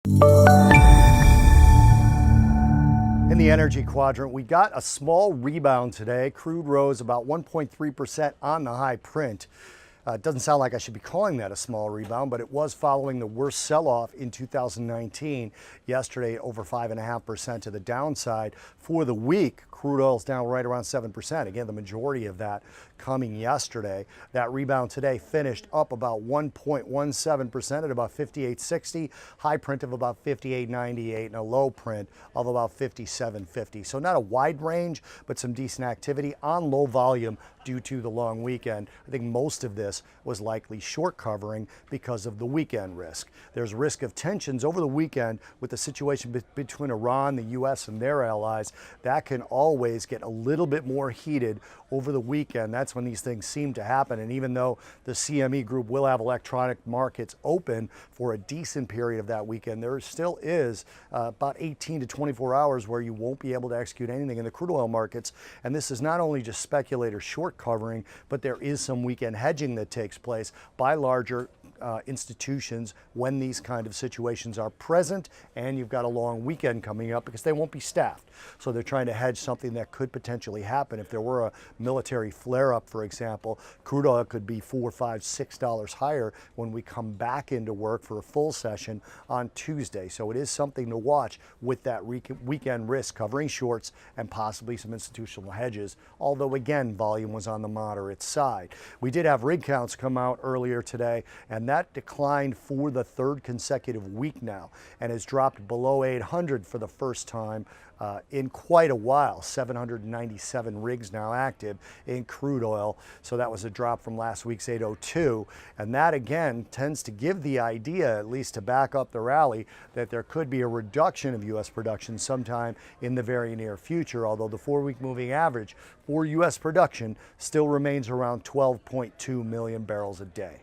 In the energy quadrant, we got a small rebound today. Crude rose about 1.3% on the high print. It doesn't sound like I should be calling that a small rebound, but it was following the worst sell-off in 2019. Yesterday, over 5.5% to the downside. For the week, crude oil's down right around 7%. Again, the majority of that coming yesterday. That rebound today finished up about 1.17% at about 58.60. High print of about 58.98 and a low print of about 57.50. So not a wide range, but some decent activity on low volume due to the long weekend. I think most of this was likely short covering because of the weekend risk. There's risk of tensions over the weekend with the situation between Iran, the U.S., and their allies. That can always get a little bit more heated over the weekend. That's when these things seem to happen. And even though the CME group will have electronic markets open for a decent period of that weekend, there still is about 18 to 24 hours where you won't be able to execute anything in the crude oil markets. And this is not only just speculator short covering, but there is some weekend hedging that takes place by larger institutions when these kind of situations are present, and you've got a long weekend coming up because they won't be staffed. So they're trying to hedge something that could potentially happen. If there were a military flare-up, for example, crude oil could be $4, $5, $6 higher when we come back into work for a full session on Tuesday. So it is something to watch with that weekend risk, covering shorts and possibly some institutional hedges, although again, volume was on the moderate side. We did have rig counts come out earlier today, and that declined for the third consecutive week now and has dropped below 800 for the first time in quite a while. 797 rigs now active in crude oil. So that was a drop from last week's 802. And that again tends to give the idea, at least to back up the rally, that there could be a reduction of U.S. production sometime in the very near future, although the 4-week moving average for U.S. production still remains around 12.2 million barrels a day.